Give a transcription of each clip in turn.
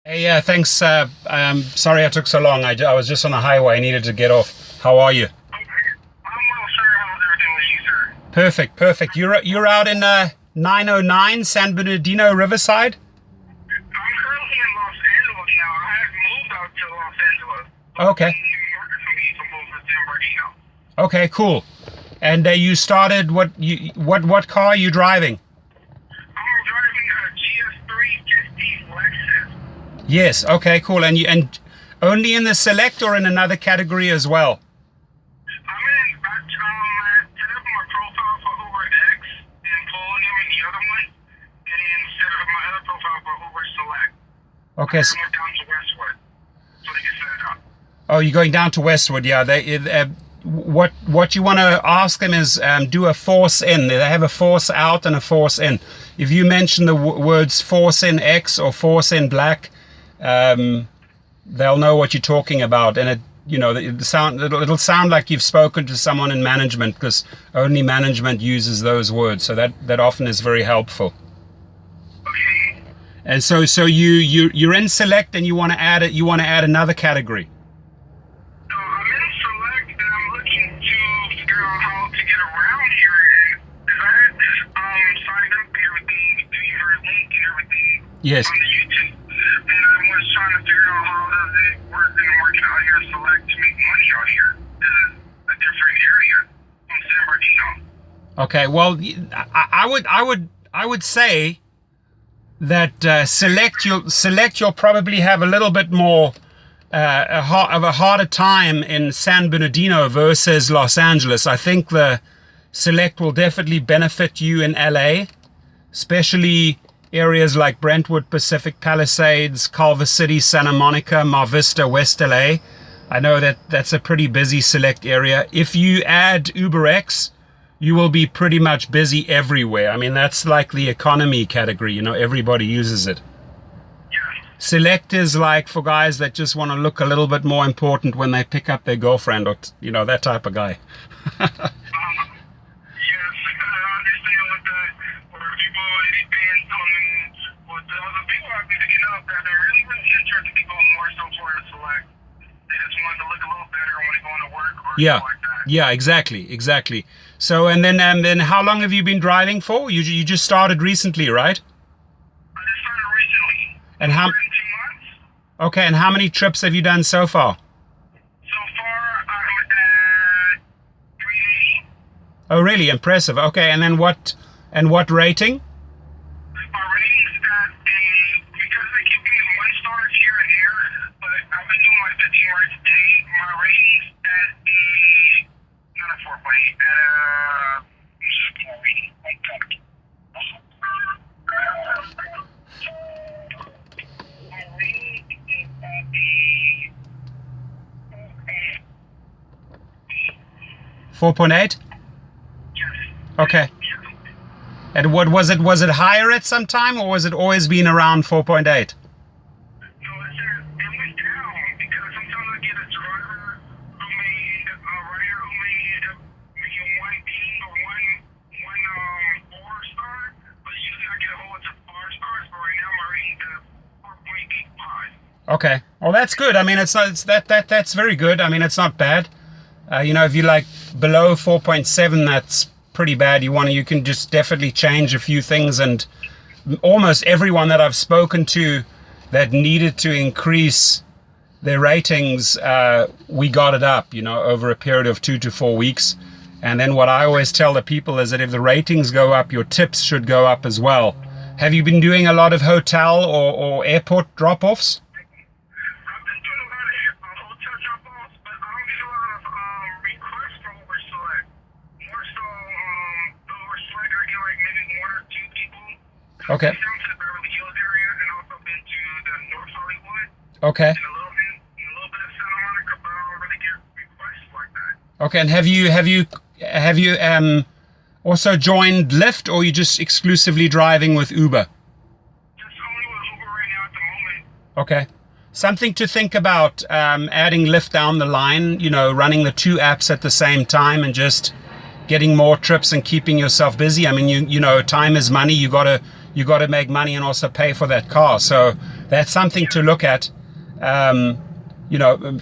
Hey, thanks. Sorry I took so long. I was just on the highway. I needed to get off. How are you? I'm well, sir. How's everything with you, sir? Perfect, perfect. You're out in 909 San Bernardino Riverside? I'm currently in Los Angeles now. I have moved out to Los Angeles. Okay. In New York, or something, to move to San Bernardino. Okay, cool. And you started what car are you driving? I'm driving a GS350 Lexus. Yes. Okay, cool. And only in the select or in another category as well? I set up my profile for Uber X and pulling them in the other one, and then set up my other profile for Uber Select. Okay. I went down to Westwood so they can set it up. Oh, you're going down to Westwood, yeah. What you want to ask them is do a force in. They have a force out and a force in. If you mention the words force in X or force in black, they'll know what you're talking about, and it'll sound like you've spoken to someone in management, because only management uses those words. So that often is very helpful. Okay. And so you're in select and you want to add it. You want to add another category. I'm in Select, and I'm looking to figure out how to get around here. And because I had this signed up and everything, do your link and everything Yes. on the YouTube, and I was trying to figure out how does it work in the market out here in Select to make money out here. This is a different area from San Bernardino. Okay. Well, I would say that select you'll probably have a little bit more of a harder time in San Bernardino versus Los Angeles. I think the select will definitely benefit you in LA, especially areas like Brentwood, Pacific Palisades, Culver City, Santa Monica, Mar Vista, West LA. I know that's a pretty busy select area. If you add UberX, you will be pretty much busy everywhere. I mean, that's like the economy category, everybody uses it. Yeah. Select is like for guys that just want to look a little bit more important when they pick up their girlfriend, or that type of guy. Yes, I understand what that, where people, it depends on what the other people I've been picking up that are really, really interested people more so for the Select. They just want to look a little better when they go into work or Yeah. something like that. Yeah, exactly. So, and then how long have you been driving for? You just started recently, right? I just started recently. And how? In 2 months. Okay, and how many trips have you done so far? So far, I'm at 380. Oh, really impressive. Okay, and then what rating? My ratings at because they keep giving me 1 stars here and there, but I've been doing like 15 rides a day. My ratings at not a 4.8, at a, my rating is at a 4.8. yes. Okay. And what was it? Was it higher at some time, or was it always been around 4.8? No, it went down because sometimes I get a driver who may end up, a rider who may end up making 1 being or one 4-star, but usually I get a whole bunch of 5 stars. But right now my rating's at 4.85. Okay. Well, that's good. I mean, that's very good. I mean, it's not bad. If you like below 4.7, that's pretty bad. You can just definitely change a few things, and almost everyone that I've spoken to that needed to increase their ratings, we got it up, over a period of 2 to 4 weeks. And then what I always tell the people is that if the ratings go up, your tips should go up as well. Have you been doing a lot of hotel or airport drop-offs? I've been doing a lot of hotel drop-offs, but I don't get a lot of requests from Uber Select. More so, Uber Select, I get like maybe 1 or 2 people. Okay. I've been down to the Beverly Hills area and also been to the North Hollywood Okay. and a little bit of Santa Monica, but I don't really get requests like that. Okay. And have you also joined Lyft, or are you just exclusively driving with Uber? Just only with Uber right now at the moment. Okay. Something to think about, adding Lyft down the line, running the 2 apps at the same time and just getting more trips and keeping yourself busy. I mean, time is money. You got to make money and also pay for that car. So That's something to look at. You know,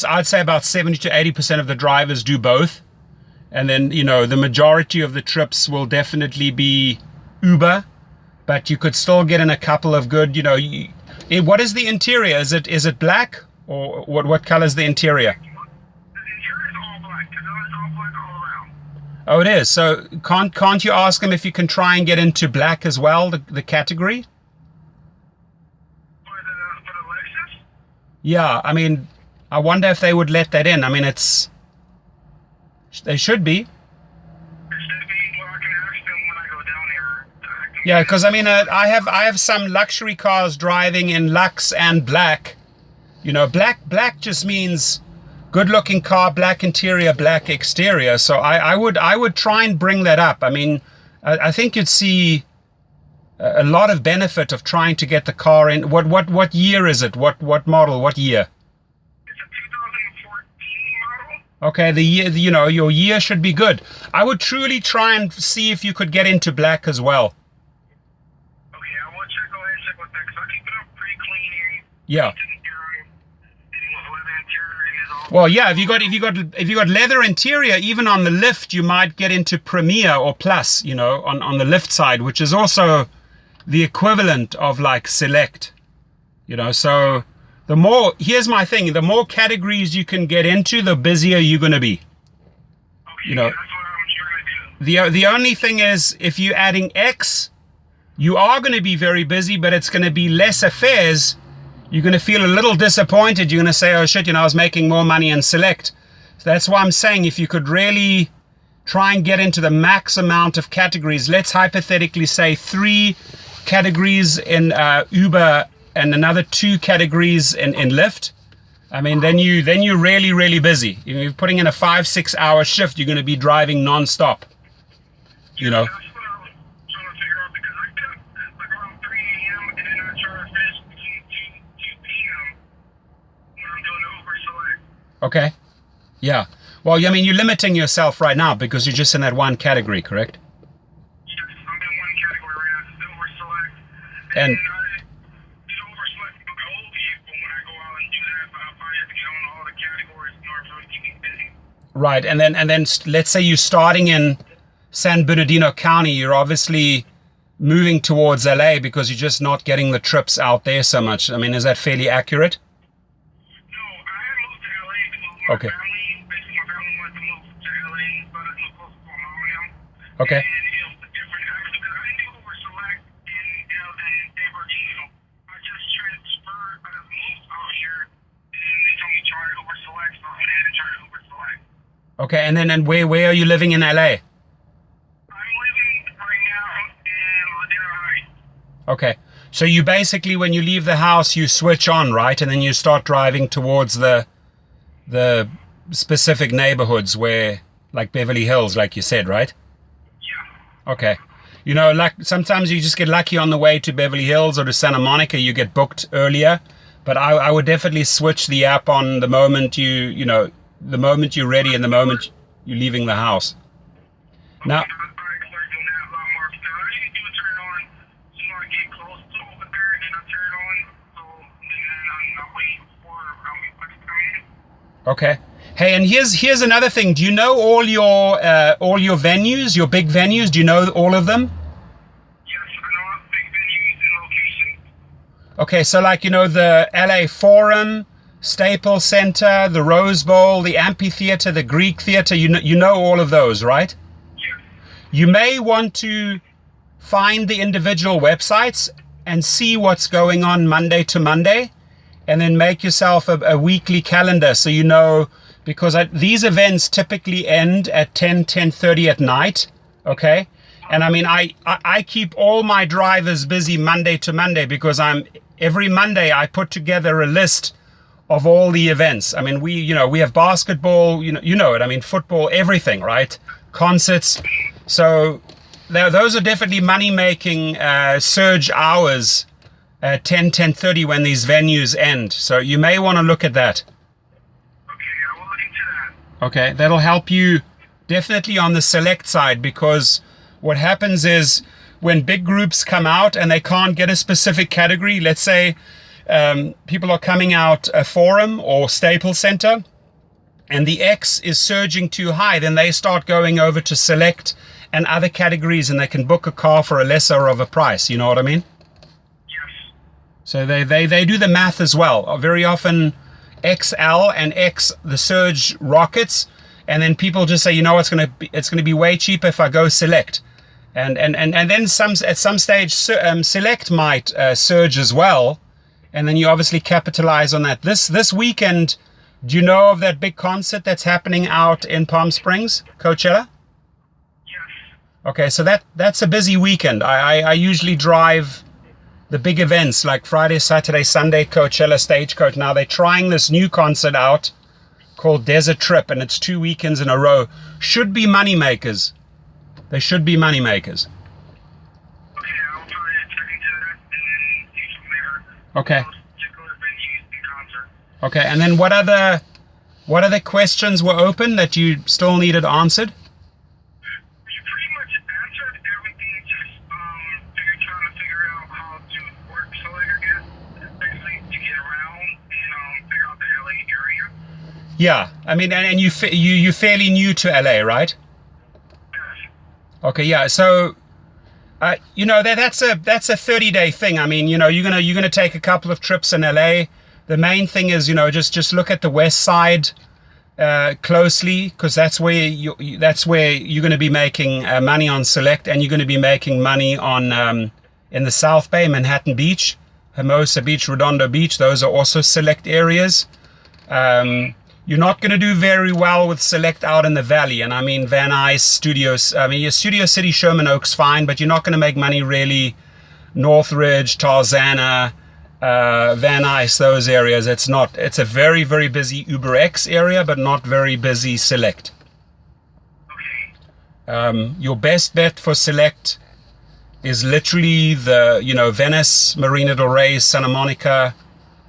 I'd say about 70 to 80% of the drivers do both. And then, you know, the majority of the trips will definitely be Uber, but you could still get in a couple of good, you know, what is the interior? Is it black, or what color is the interior? The interior is all black. It's all black all around. Oh, it is. So can't you ask them if you can try and get into black as well, the category? For the Lexus? Yeah, I mean, I wonder if they would let that in. I mean, they should be. It should be. Well, I can ask them when I go down there. Yeah, because I mean, I have some luxury cars driving in Lux and black. You know, black just means good-looking car, black interior, black exterior. So I would try and bring that up. I mean, I think you'd see a lot of benefit of trying to get the car in. What year is it? What model? What year? It's a 2014 model. Okay, the year, you know, your year should be good. I would truly try and see if you could get into black as well. Okay, I will go ahead and check with that, because I keep it up pretty clean. Yeah. Well, yeah, if you got leather interior, even on the Lyft, you might get into Premier or Plus, you know, on the Lyft side, which is also the equivalent of like Select, you know. So here's my thing, the more categories you can get into, the busier you're going to be. Okay, you know, that's what I'm trying to do. the only thing is, if you're adding X, you are going to be very busy, but it's going to be lesser fares. You're going to feel a little disappointed. You're going to say, oh shit, you know, I was making more money in Select. So that's why I'm saying, if you could really try and get into the max amount of categories, let's hypothetically say 3 categories in Uber and another 2 categories in Lyft. I mean, then you're really, really busy. If you're putting in a 5-6 hour shift, you're going to be driving non-stop, you know. That's what I was trying to figure out, because I get like around 3 a.m. and then I try to finish between 2 p.m. when I'm doing the Uber Select. Okay. Yeah. Well, I mean, you're limiting yourself right now because you're just in that one category, correct? Yes, I'm in one category right now, it's Uber Select. And I do Uber Select with my old vehicle when I go out and do that, but I'll probably have to get on all the categories in order for me to keep me busy. right, and then let's say you're starting in San Bernardino County, you're obviously moving towards LA because you're just not getting the trips out there so much. I mean, is that fairly accurate? No, I had moved to LA to move my Okay. family. Basically, my family wanted to move to LA, so I was close to my mom and them. Okay. And it was a different, actually, because I didn't do Uber Select in San Bernardino. I just transferred, I just moved out here, and they told me try Uber Select, so I went ahead and tried Uber Select. Okay, and then where are you living in LA? I'm living right now in Ladera Heights. Okay, so you basically, when you leave the house, you switch on, right? And then you start driving towards the specific neighborhoods where, like Beverly Hills, like you said, right? Yeah. Okay. You know, like sometimes you just get lucky on the way to Beverly Hills or to Santa Monica, you get booked earlier. But I would definitely switch the app on the moment the moment you're ready and the moment you're leaving the house. Now, I started doing that a lot more, because I usually do turn it on, so I get close to over there, and then I turn it on, so then I'm not waiting for everybody to come in. okay. Hey, and here's another thing. Do you know all your venues, your big venues? Do you know all of them? Yes, I know big venues and locations. Okay, so like, you know, the LA Forum, Staples Center, the Rose Bowl, the Amphitheater, the Greek Theater, you know all of those, right? Yes. You may want to find the individual websites and see what's going on Monday to Monday, and then make yourself a weekly calendar so you know, because these events typically end at 10:30 at night, okay? And I mean, I keep all my drivers busy Monday to Monday because every Monday I put together a list of all the events. I mean, we have basketball, you know it. I mean, football, everything, right? Concerts. So those are definitely money-making surge hours at 10:30 when these venues end. So you may want to look at that. Okay, I will look into that. Okay, that'll help you definitely on the Select side, because what happens is when big groups come out and they can't get a specific category, let's say people are coming out a Forum or Staples Center, and the X is surging too high, then they start going over to Select and other categories, and they can book a car for a lesser of a price. You know what I mean? Yes. So they do the math as well. Very often XL and X, the surge rockets, and then people just say, you know, it's gonna be way cheaper if I go Select, and then at some stage Select might surge as well, and then you obviously capitalize on that. This weekend, do you know of that big concert that's happening out in Palm Springs, Coachella? Yes. Okay, so that's a busy weekend. I usually drive the big events like Friday, Saturday, Sunday, Coachella, Stagecoach. Now they're trying this new concert out called Desert Trip, and it's 2 weekends in a row. Should be money makers. They should be money makers. Okay, I'll try to check into that and then see from there. Okay. Check other venues and concerts. Okay, and then what other questions were open that you still needed answered? You pretty much answered everything. Just you're trying to figure out how to work Solitaire Gas, basically to get around and figure out the LA area. Yeah, I mean, and you're fairly new to LA, right? Yes. Okay, yeah. So, you know, that's a 30-day thing. I mean, you know, you're gonna take a couple of trips in LA. The main thing is, you know, just look at the west side closely, because that's where you're going to be making money on Select, and you're going to be making money on in the South Bay, Manhattan Beach, Hermosa Beach, Redondo Beach. Those are also Select areas. You're not going to do very well with Select out in the valley, and I mean Van Nuys, Studios. I mean, your Studio City, Sherman Oaks, fine, but you're not going to make money really. Northridge, Tarzana, Van Nuys, those areas. It's a very, very busy Uber X area, but not very busy Select. Okay. Your best bet for Select is literally the, you know, Venice, Marina del Rey, Santa Monica,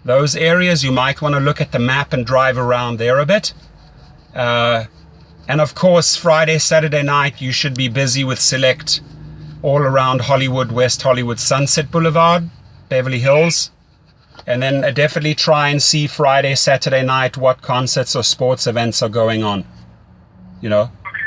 those areas. You might want to look at the map and drive around there a bit. And of course, Friday, Saturday night, you should be busy with Select all around Hollywood, West Hollywood, Sunset Boulevard, Beverly Hills. And then definitely try and see Friday, Saturday night what concerts or sports events are going on. You know? Okay.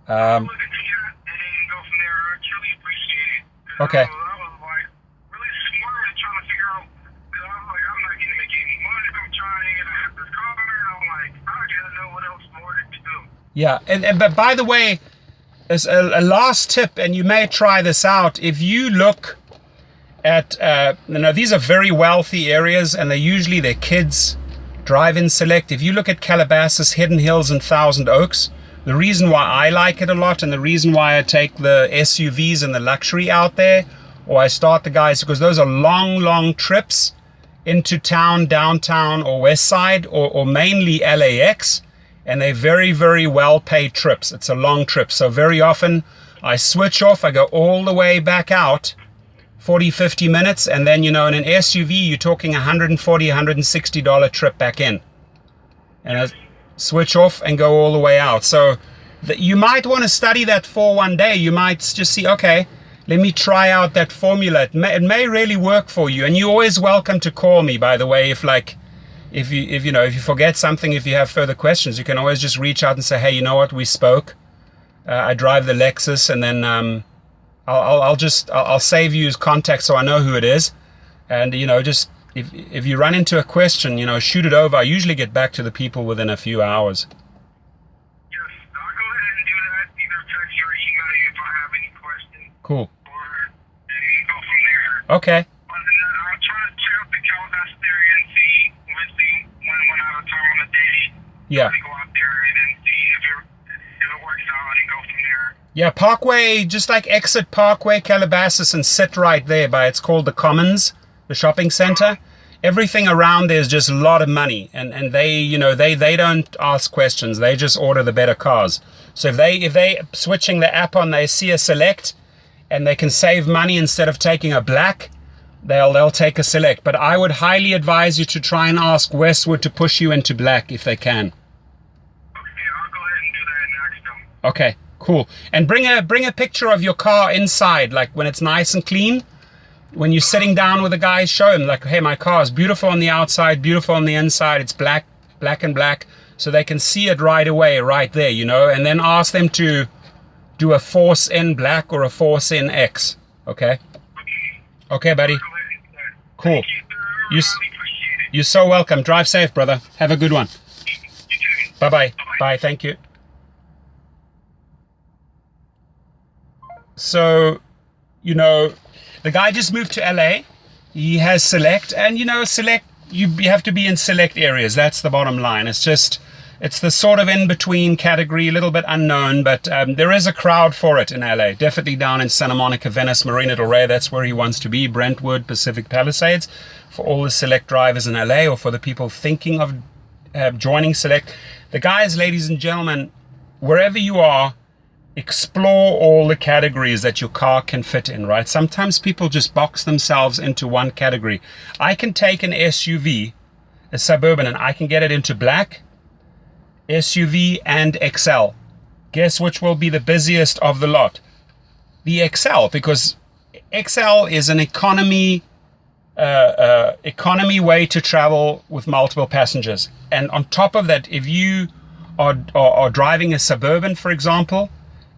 I'll look into that and then go from there. I truly appreciate it. Okay. I was like really smart and trying to figure out, because I was like, I'm not going to make any money. I'm trying and I have this car and I'm like, I gotta know what else more to do. Yeah, and but by the way, as a last tip, and you may try this out, if you look at, you know, these are very wealthy areas, and they're kids drive in Select. If you look at Calabasas, Hidden Hills, and Thousand Oaks, the reason why I like it a lot, and the reason why I take the SUVs and the luxury out there, or I start the guys, because those are long trips into town, downtown, or west side, or mainly LAX, and they're very, very well paid trips. It's a long trip, so very often I switch off, I go all the way back out, 40-50 minutes, and then, you know, in an SUV you're talking $140, $160 trip back in, and I switch off and go all the way out. So you might want to study that for one day. You might just see, okay, let me try out that formula. It may really work for you, and you're always welcome to call me, by the way. If you forget something, if you have further questions, you can always just reach out and say, hey, you know what, we spoke, I drive the Lexus, and then I'll save you his contact so I know who it is. And, you know, just if you run into a question, you know, shoot it over. I usually get back to the people within a few hours. Yes, I'll go ahead and do that. Either text or email you if I have any questions. Cool. Or and go from there. Okay. I'll try to check out the Calabasas area and see when I have time on the day. Yeah. Go out there and then see if it works out and go from there. Yeah, Parkway, just like exit Parkway, Calabasas, and sit right there by, it's called the Commons, the shopping center. Everything around there is just a lot of money, and they, you know, they don't ask questions. They just order the better cars. So if they switching the app on, they see a Select, and they can save money instead of taking a Black, they'll take a Select. But I would highly advise you to try and ask Westwood to push you into Black if they can. Okay, I'll go ahead and do that and ask them. Okay. Cool. And bring a picture of your car inside, like when it's nice and clean. When you're sitting down with the guys, show him like, hey, my car is beautiful on the outside, beautiful on the inside. It's black and black, so they can see it right away, right there, you know. And then ask them to do a force in black or a force in X. Okay. Okay, buddy. Cool. You're so welcome. Drive safe, brother. Have a good one. Bye-bye. Bye. Thank you. So, you know, the guy just moved to LA. He has Select, and you know, Select, you have to be in select areas. That's the bottom line. It's the sort of in-between category, a little bit unknown, but there is a crowd for it in LA. Definitely down in Santa Monica, Venice, Marina Del Rey. That's where he wants to be. Brentwood, Pacific Palisades, for all the Select drivers in LA, or for the people thinking of joining Select. The guys, ladies and gentlemen, wherever you are, explore all the categories that your car can fit in, right? Sometimes people just box themselves into one category. I can take an SUV, a Suburban, and I can get it into black, SUV, and XL. Guess which will be the busiest of the lot? The XL, because XL is an economy way to travel with multiple passengers. And on top of that, if you are driving a Suburban, for example,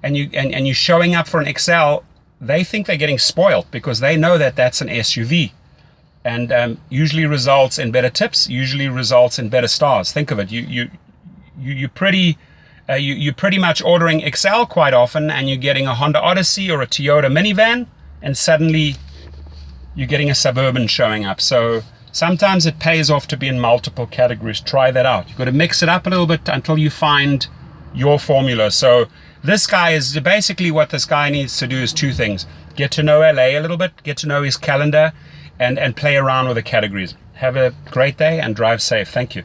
and you're showing up for an XL, they think they're getting spoiled because they know that that's an SUV, and usually results in better tips, usually results in better stars. Think of it. You're pretty much ordering XL quite often, and you're getting a Honda Odyssey or a Toyota minivan, and suddenly you're getting a Suburban showing up. So sometimes it pays off to be in multiple categories. Try that out. You've got to mix it up a little bit until you find your formula. So this guy is basically, what this guy needs to do is two things: get to know LA a little bit, get to know his calendar, and play around with the categories. Have a great day and drive safe. Thank you.